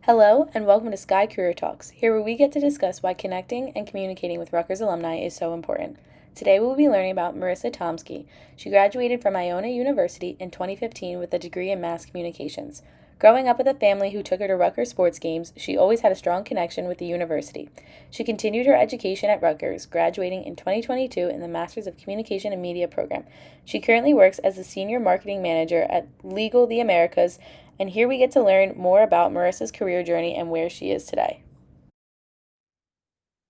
Hello, and welcome to Sky Career Talks, here where we get to discuss why connecting and communicating with Rutgers alumni is so important. Today we will be learning about Marisa Tomsky. She graduated from Iona University in 2015 with a degree in mass communications. Growing up with a family who took her to Rutgers sports games, she always had a strong connection with the university. She continued her education at Rutgers, graduating in 2022 in the Masters of Communication and Media program. She currently works as a senior marketing manager at Legal the Americas, and here we get to learn more about Marissa's career journey and where she is today.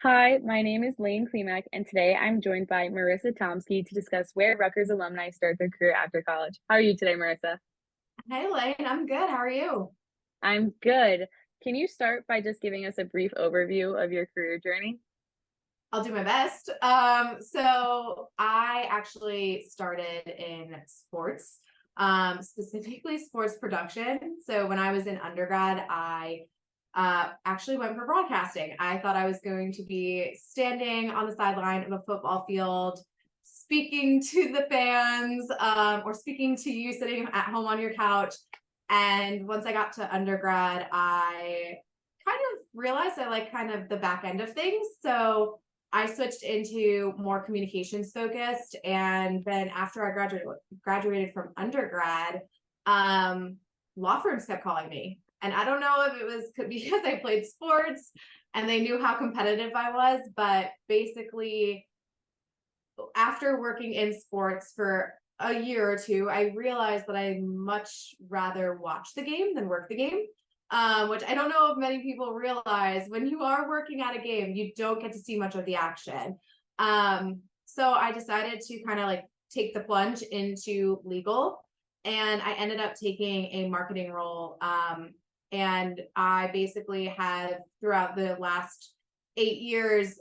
Hi, my name is Lane Klimek, and today I'm joined by Marisa Tomsky to discuss where Rutgers alumni start their career after college. How are you today, Marissa? Hey Lane, I'm good. How are you? I'm good. Can you start by just giving us a brief overview of your career journey? I'll do my best. So I actually started in sports, specifically sports production. So when I was in undergrad, I actually went for broadcasting. I thought I was going to be standing on the sideline of a football field, speaking to the fans, or speaking to you sitting at home on your couch. And once I got to undergrad, I kind of realized I like kind of the back end of things. So I switched into more communications focused. And then after I graduated from undergrad, law firms kept calling me. And I don't know if it was because I played sports and they knew how competitive I was, but basically after working in sports for a year or two, I realized that I much rather watch the game than work the game. Which I don't know if many people realize. When you are working at a game, you don't get to see much of the action. So I decided to kind of like take the plunge into legal, and I ended up taking a marketing role. And I basically have throughout the last 8 years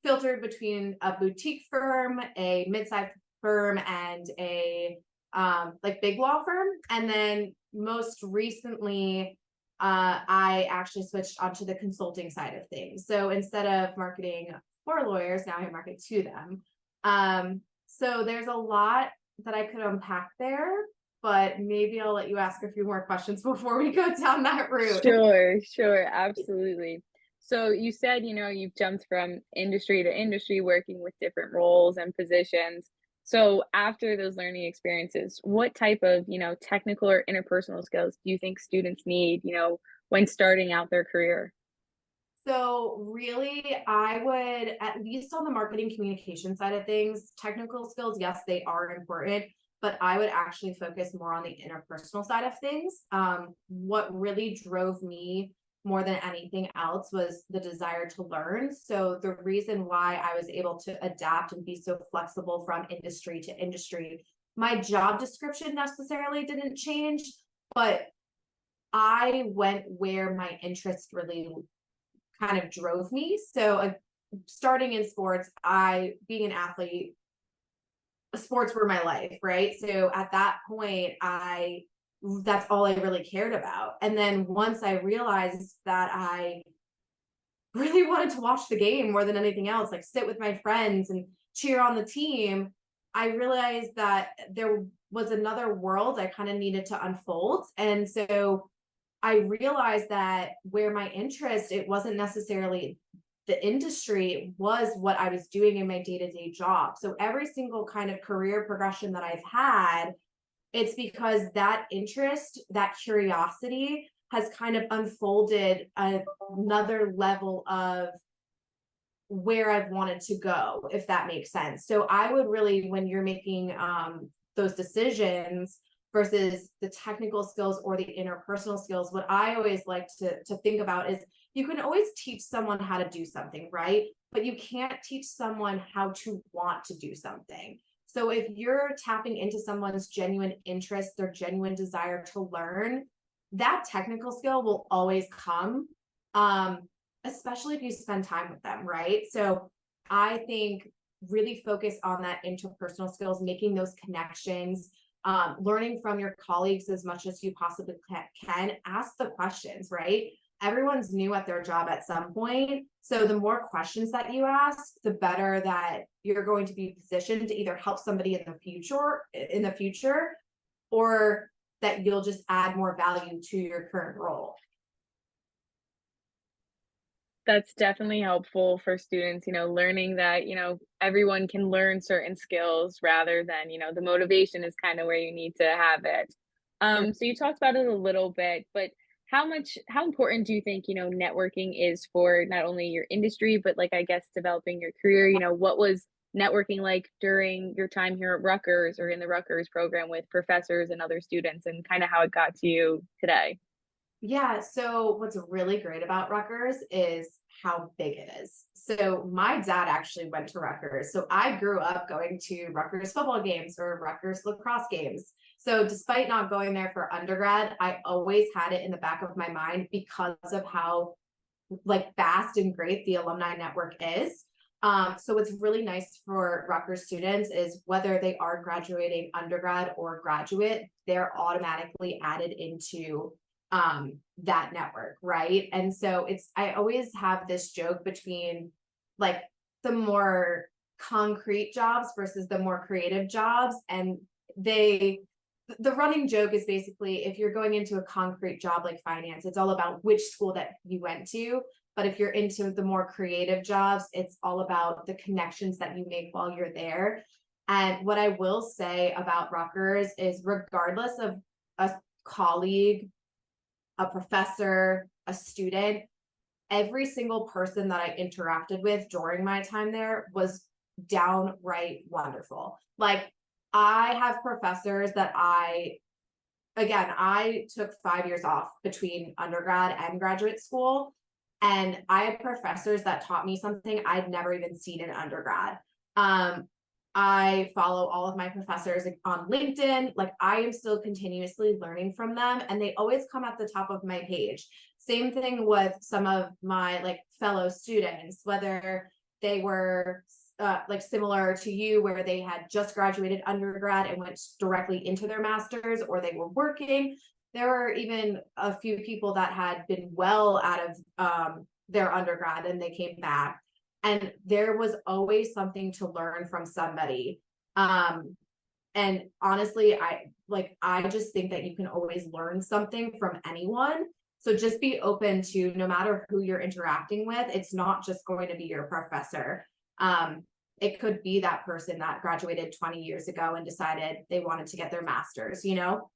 filtered between a boutique firm, a mid-sized firm, and a like big law firm. And then most recently, I actually switched onto the consulting side of things. So instead of marketing for lawyers, now I market to them. So there's a lot that I could unpack there, but maybe I'll let you ask a few more questions before we go down that route. Sure, absolutely. So you said, you've jumped from industry to industry, working with different roles and positions. So after those learning experiences, what type of, technical or interpersonal skills do you think students need, when starting out their career? So really, I would, at least on the marketing communication side of things, technical skills, yes, they are important, but I would actually focus more on the interpersonal side of things. What really drove me more than anything else was the desire to learn. So the reason why I was able to adapt and be so flexible from industry to industry, my job description necessarily didn't change, but I went where my interest really kind of drove me. So starting in sports, I being an athlete, sports were my life, right? So at that point, I that's all I really cared about. And then once I realized that I really wanted to watch the game more than anything else, like sit with my friends and cheer on the team, I realized that there was another world I kind of needed to unfold. And so I realized that where my interest, it wasn't necessarily the industry, it was what I was doing in my day-to-day job. So every single kind of career progression that I've had, it's because that interest, that curiosity has kind of unfolded another level of where I've wanted to go, if that makes sense. So I would really, when you're making those decisions versus the technical skills or the interpersonal skills, what I always like to think about is you can always teach someone how to do something, right? But you can't teach someone how to want to do something. So if you're tapping into someone's genuine interest, their genuine desire to learn, that technical skill will always come. Especially if you spend time with them, right? So I think really focus on that interpersonal skills, making those connections, learning from your colleagues as much as you possibly can. Ask the questions, right? Everyone's new at their job at some point. So the more questions that you ask, the better that you're going to be positioned to either help somebody in the future, or that you'll just add more value to your current role. That's definitely helpful for students, learning that, everyone can learn certain skills rather than, the motivation is kind of where you need to have it. So you talked about it a little bit, but how important do you think, networking is for not only your industry, but like, I guess, developing your career? What was networking like during your time here at Rutgers or in the Rutgers program with professors and other students and kind of how it got to you today? Yeah, so what's really great about Rutgers is how big it is. So my dad actually went to Rutgers. So I grew up going to Rutgers football games or Rutgers lacrosse games. So despite not going there for undergrad, I always had it in the back of my mind because of how like vast and great the alumni network is. So what's really nice for Rutgers students is whether they are graduating undergrad or graduate, they're automatically added into that network, right? And so I always have this joke between like the more concrete jobs versus the more creative jobs. And the running joke is basically if you're going into a concrete job like finance, it's all about which school that you went to. But if you're into the more creative jobs, it's all about the connections that you make while you're there. And what I will say about Rutgers is regardless of a colleague, a professor, a student, every single person that I interacted with during my time there was downright wonderful. Like I have professors that I took 5 years off between undergrad and graduate school. And I had professors that taught me something I'd never even seen in undergrad. I follow all of my professors on LinkedIn. Like I am still continuously learning from them and they always come at the top of my page. Same thing with some of my like fellow students, whether they were like similar to you where they had just graduated undergrad and went directly into their masters or they were working. There were even a few people that had been well out of their undergrad and they came back. And there was always something to learn from somebody. And honestly, I just think that you can always learn something from anyone. So just be open to no matter who you're interacting with, it's not just going to be your professor. It could be that person that graduated 20 years ago and decided they wanted to get their master's, you know?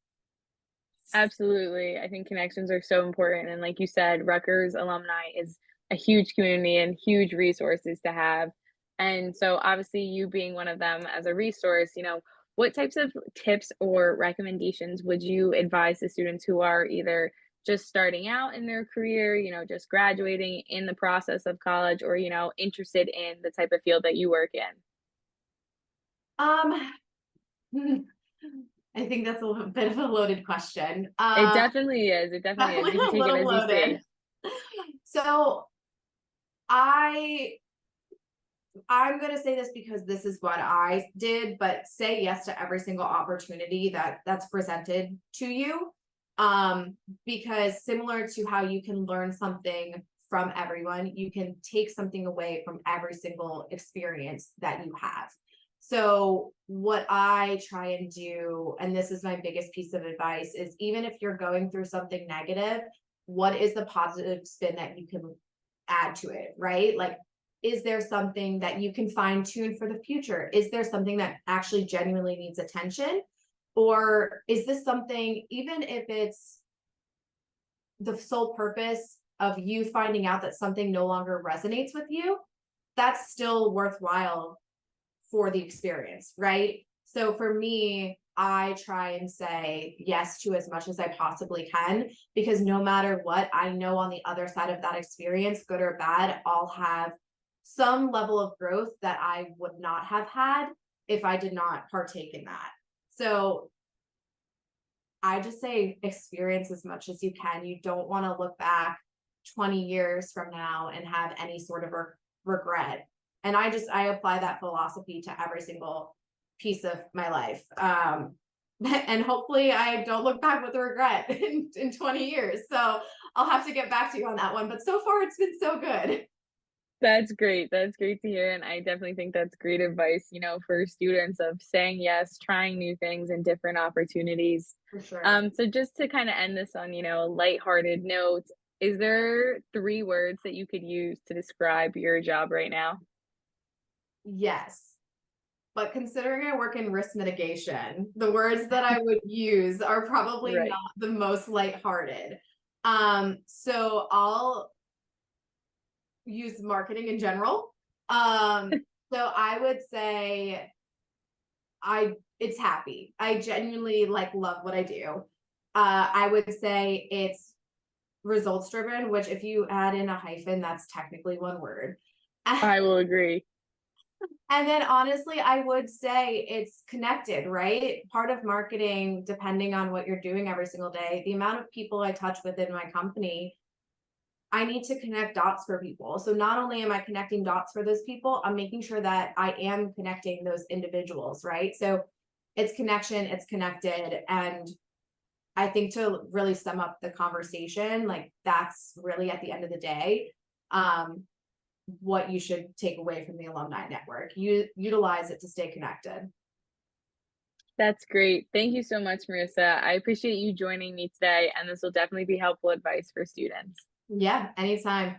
Absolutely. I think connections are so important. And like you said, Rutgers alumni is a huge community and huge resources to have. And so obviously you being one of them as a resource, what types of tips or recommendations would you advise the students who are either just starting out in their career, just graduating in the process of college or, interested in the type of field that you work in? Um, I think that's a little bit of a loaded question. It definitely is. It definitely is. Definitely You a can take it little as you loaded. see. So I I'm going to say this because this is what I did, but say yes to every single opportunity that's presented to you. Because similar to how you can learn something from everyone, you can take something away from every single experience that you have. So what I try and do, and this is my biggest piece of advice, is even if you're going through something negative, what is the positive spin that you can add to it, right? Like is there something that you can fine tune for the future? Is there something that actually genuinely needs attention? Or is this something, even if it's the sole purpose of you finding out that something no longer resonates with you, that's still worthwhile for the experience, right? So for me, I try and say yes to as much as I possibly can, because no matter what, I know on the other side of that experience, good or bad, I'll have some level of growth that I would not have had if I did not partake in that. So I just say experience as much as you can. You don't want to look back 20 years from now and have any sort of regret. And I apply that philosophy to every single piece of my life. And hopefully I don't look back with regret in 20 years. So I'll have to get back to you on that one. But so far it's been so good. That's great. That's great to hear. And I definitely think that's great advice, for students of saying yes, trying new things and different opportunities. For sure. So just to kind of end this on, a lighthearted note, Is there 3 words that you could use to describe your job right now? Yes. But considering I work in risk mitigation, the words that I would use are probably Right. not the most lighthearted. So I'll use marketing in general. So I would say it's happy. I genuinely like love what I do. I would say it's results driven, which if you add in a hyphen, that's technically one word. I will agree. And then honestly, I would say it's connected, right? Part of marketing, depending on what you're doing every single day, the amount of people I touch within my company, I need to connect dots for people. So not only am I connecting dots for those people, I'm making sure that I am connecting those individuals, right? So it's connection, it's connected. And I think to really sum up the conversation, like that's really at the end of the day, um, what you should take away from the alumni network. You utilize it to stay connected. That's great. Thank you so much, Marissa. I appreciate you joining me today, and this will definitely be helpful advice for students. Yeah, anytime.